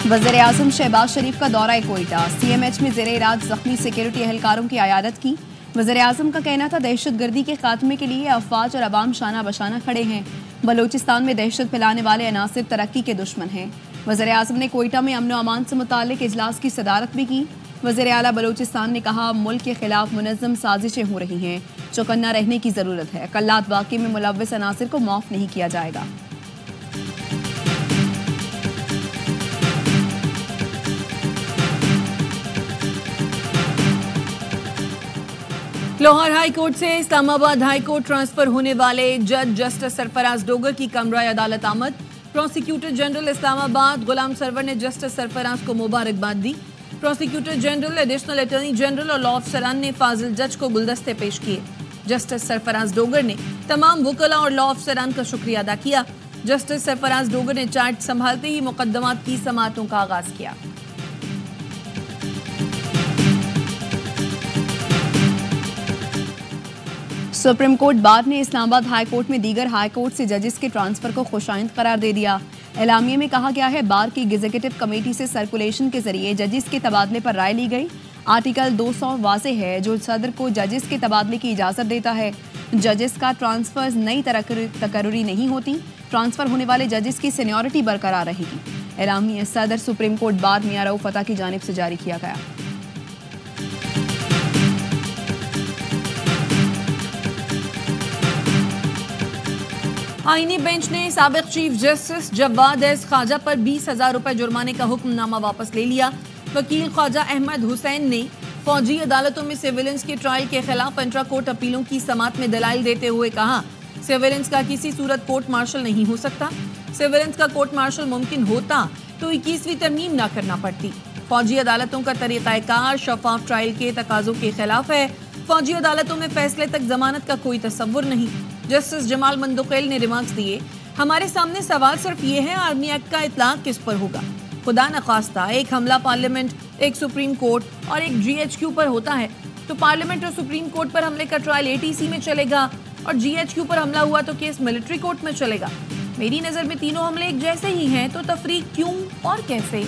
वज़ीर आज़म शहबाज शरीफ का दौरा कोयटा, CMH में ज़ेर-ए-राज जख्मी सिक्योरिटी एहलकारों की अयादत की। वज़ीर आज़म का कहना था दहशतगर्दी के खात्मे के लिए अफवाज और अवाम शाना बशाना खड़े हैं। बलोचिस्तान में दहशत फैलाने वाले अनासिर तरक्की के दुश्मन हैं। वज़ीर आज़म ने कोयटा में अमन व अमान से मुताल्लिक इजलास की सदारत भी की। वज़ीर आला बलोचिस्तान ने कहा मुल्क के खिलाफ मुनज़्ज़म साजिशें हो रही हैं, चौकन्ना रहने की ज़रूरत है। कल्लात वाक़े में मुलव्विस अनासिर को माफ़ नहीं किया जाएगा। लाहौर हाई कोर्ट से इस्लामाबाद हाई कोर्ट ट्रांसफर होने वाले जज जस्टिस सरफराज डोगर की कमरा अदालत आमद। प्रोसिक्यूटर जनरल इस्लामाबाद गुलाम सरवर ने जस्टिस सरफराज को मुबारकबाद दी। Prosecutor general, additional attorney general और लॉ अफसरान ने फाजिल जज को गुलदस्ते पेश किए। जस्टिस सरफराज डोगर ने तमाम वकला और लॉ अफसरान का शुक्रिया अदा किया। जस्टिस सरफराज डोगर ने चार्ज संभालते ही मुकदमात की समाअतों का आगाज किया। सुप्रीम कोर्ट बार ने इस्लामाबाद हाई कोर्ट में दीगर हाई कोर्ट से जजेस के ट्रांसफर को खुशाइंद करार दे दिया। एलामिये में कहा गया है बार की एग्जीक्यूटिव कमेटी से सर्कुलेशन के जरिए जजेस के तबादले पर राय ली गई। आर्टिकल 200 वाज़ेह है जो सदर को जजेस के तबादले की इजाज़त देता है। जजेस का ट्रांसफर नई तकर्रुरी नहीं होती। ट्रांसफर होने वाले जजेस की सीनियरिटी बरकरार रहेगी। एलामिया सदर सुप्रीम कोर्ट बार मियां रऊफ अता की जानिब से जारी किया गया। आईनी बेंच ने साबिक चीफ जस्टिस जवाद एस ख्वाजा पर 20,000 रुपए जुर्माने का हुक्मनामा वापस ले लिया। वकील ख्वाजा अहमद हुसैन ने फौजी अदालतों में सिविलियंस के ट्रायल के खिलाफ इंट्रा कोर्ट अपीलों की समाअत में दलाइल देते हुए कहा सिविलियंस का किसी सूरत कोर्ट मार्शल नहीं हो सकता। सिविलियंस का कोर्ट मार्शल मुमकिन होता तो 21वीं तरमीम ना करना पड़ती। फौजी अदालतों का तरीक़ाकार शफाफ ट्रायल के तकाजों के खिलाफ है। फौजी अदालतों में फैसले तक जमानत का कोई तसव्वुर नहीं। जस्टिस जमाल मंदुकैल ने रिमार्क्स दिए हमारे सामने सवाल सिर्फ ये है आर्मी एक्ट का इतलाक किस पर होगा। खुदा न खास्ता एक हमला पार्लियामेंट, एक सुप्रीम कोर्ट और एक GHQ पर होता है तो पार्लियामेंट और सुप्रीम कोर्ट पर हमले का ट्रायल ATC में चलेगा और GHQ पर हमला हुआ तो केस मिलिट्री कोर्ट में चलेगा। मेरी नज़र में तीनों हमले एक जैसे ही हैं तो तफरीक क्यों और कैसे।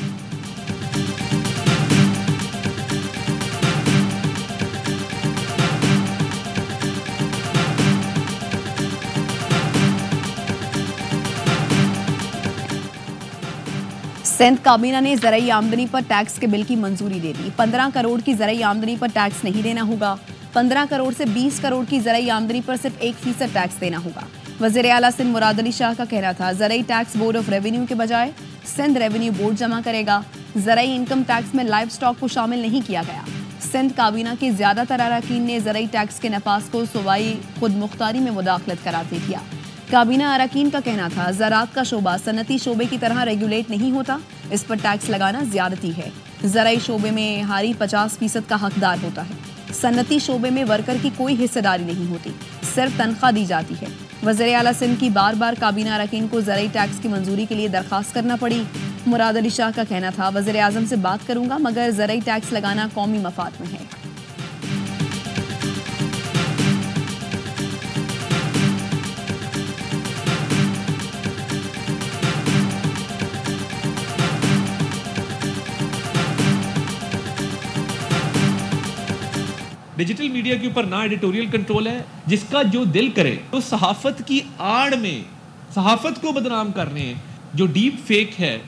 सिंध काबीना ने ज़राई आमदनी पर टैक्स के बिल की मंजूरी दे दी। 15 करोड़ की ज़राई आमदनी पर टैक्स नहीं देना होगा। 15 करोड़ से 20 करोड़ की ज़राई आमदनी पर सिर्फ 1% टैक्स देना होगा। वज़ीर आला सिंध मुराद अली शाह का कहना था ज़राई टैक्स बोर्ड ऑफ रेवेन्यू के बजाय सिंध रेवेन्यू बोर्ड जमा करेगा। ज़राई इनकम टैक्स में लाइव स्टॉक को शामिल नहीं किया गया। सिंध काबीना के ज़्यादातर अरकान ने ज़राई टैक्स के नफाज को सूबाई खुद मुख्तारी में मुदाखलत करार दे दिया। काबीना अरकान का कहना था ज़राअत का शोबा सनती शोबे की तरह रेगुलेट नहीं होता, इस पर टैक्स लगाना ज्यादती है। ज़राई शोबे में हारी 50% का हकदार होता है। सनती शोबे में वर्कर की कोई हिस्सेदारी नहीं होती, सिर्फ तनख्वाह दी जाती है। वज़ीर आला सिंध की बार बार काबीना अरकान को ज़राई टैक्स की मंजूरी के लिए दरख्वास्त करना पड़ी। मुराद अली शाह का कहना था वज़ीर आज़म से बात करूंगा मगर ज़राई टैक्स लगाना कौमी मफाद में है। डिजिटल मीडिया के ऊपर ना एडिटोरियल कंट्रोल है, जिसका जो दिल करे तो सहाफत की आड़ में सहाफत को बदनाम कर रहे हैं। जो डीप फेक है,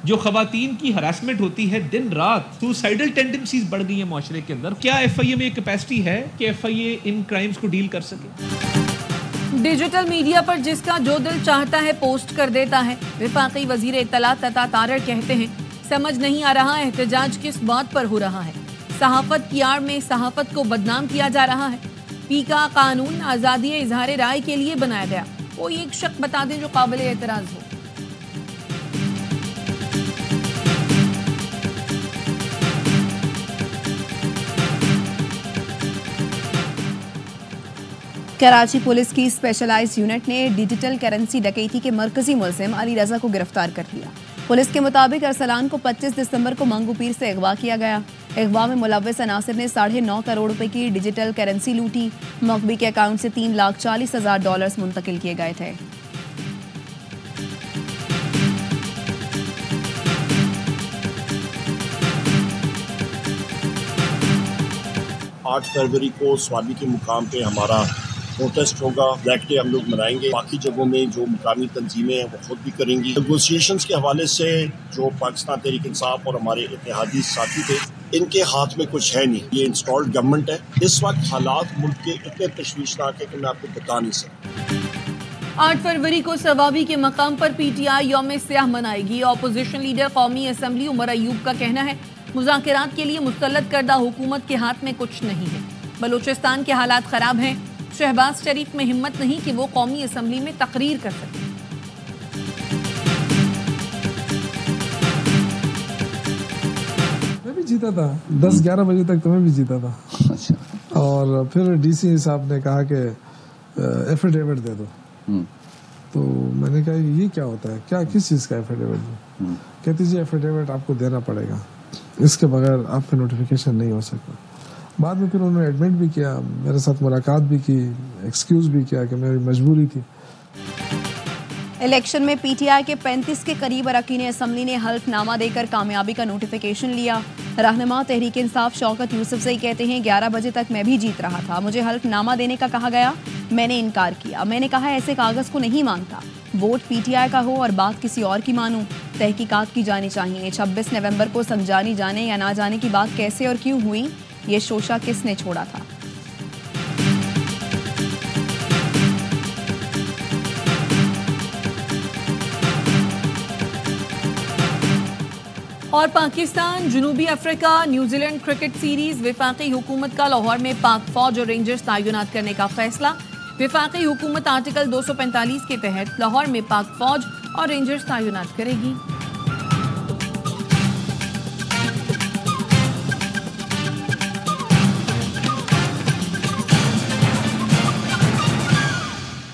जो खवातीन की हरासमेंट होती है दिन रात, सुसाइडल टेंडेंसीज बढ़ गई है माशरे के अंदर। क्या FIA में कैपेसिटी है कि FIA इन क्राइम्स को डील कर सके? डिजिटल मीडिया पर जिसका जो दिल चाहता है पोस्ट कर देता है। विफाकी वजीर इत्तलात तथा तारड़ कहते हैं समझ नहीं आ रहा एहतजाज किस बात पर हो रहा है। सहाफत की आड़ में सहाफत को बदनाम किया जा रहा है। पी का कानून आज़ादी इजहार राय के लिए बनाया गया। कोई एक शक बता दें जो काबिल एतराज हो। कराची पुलिस की स्पेशलाइज्ड यूनिट ने डिजिटल करेंसी डकैती के मरकजी मुलजिम अली रजा को गिरफ्तार कर लिया। पुलिस के मुताबिक अरसलान को 25 दिसंबर को मंगू पीर से अगवा किया गया। अगवा में मुलव्विस अनासिर ने 9.5 करोड़ रुपए की डिजिटल करेंसी लूटी। मकबी के अकाउंट से $3,40,000 मुंतकिल किए गए थे। 8 फरवरी को स्वाबी के मुकाम पे हमारा प्रोटेस्ट होगा, ब्लैक डे हम लोग मनाएंगे। बाकी जगहों में जो मुकामी तंजीमें हैं वो खुद भी करेंगी। नेगोशिएशंस के हवाले से जो पाकिस्तान तहरीक इंसाफ और हमारे इत्तेहादी साथी थे, इनके हाथ में कुछ है नहीं। ये इंस्टॉल्ड गवर्नमेंट है। इस वक्त हालात मुल्क के इतने तशवीशनाक है कि मैं आपको बता नहीं सकता। 8 फरवरी को सवाबी के मकाम पर पीटीआई यौम स्याह मनाएगी। अपोजिशन लीडर कौमी असम्बली उमर अयूब का कहना है मुज़ाकरात के लिए मुस्तलद करदा हुकूमत के हाथ में कुछ नहीं है। बलूचिस्तान के हालात खराब हैं। शहबाज शरीफ में हिम्मत नहीं कि वो कौमी असम्बली में तकरीर कर सके। मैं भी जीता था 10-11 बजे तक, तो मैं भी जीता था। अच्छा। और फिर डीसी साहब ने कहा कि एफिडेविट दे दो। तो मैंने कहा ये क्या होता है, क्या किस चीज़ का एफिडेविट? कहती जी एफिडेविट आपको देना पड़ेगा, इसके बगैर आपका नोटिफिकेशन नहीं हो सकता। बाद में फिर उन्होंने एडमिट भी किया, मेरे साथ मुलाकात भी की, एक्सक्यूज भी किया कि मेरी मजबूरी थी। इलेक्शन में पीटीआई के 35 के करीब अरकान असम्बली ने हल्फनामा देकर कामयाबी का नोटिफिकेशन लिया। रहनुमा तहरीक इंसाफ शौकत यूसुफजई कहते हैं 11 बजे तक मैं भी जीत रहा था, मुझे हल्फनामा देने का कहा गया, मैंने इनकार किया। मैंने कहा ऐसे कागज़ को नहीं मानता, वोट पीटीआई का हो और बात किसी और की मानूं। तहकीकात की जानी चाहिए। 26 नवंबर को समझाने जाने या ना जाने की बात कैसे और क्यों हुई, ये शोशा किसने छोड़ा था? और पाकिस्तान जनूबी अफ्रीका न्यूजीलैंड क्रिकेट सीरीज, विफाकी हुकूमत का लाहौर में पाक फौज और रेंजर्स तैनात करने का फैसला। विफाकी हुकूमत आर्टिकल 245 के तहत लाहौर में पाक फौज और रेंजर्स तैनात करेगी।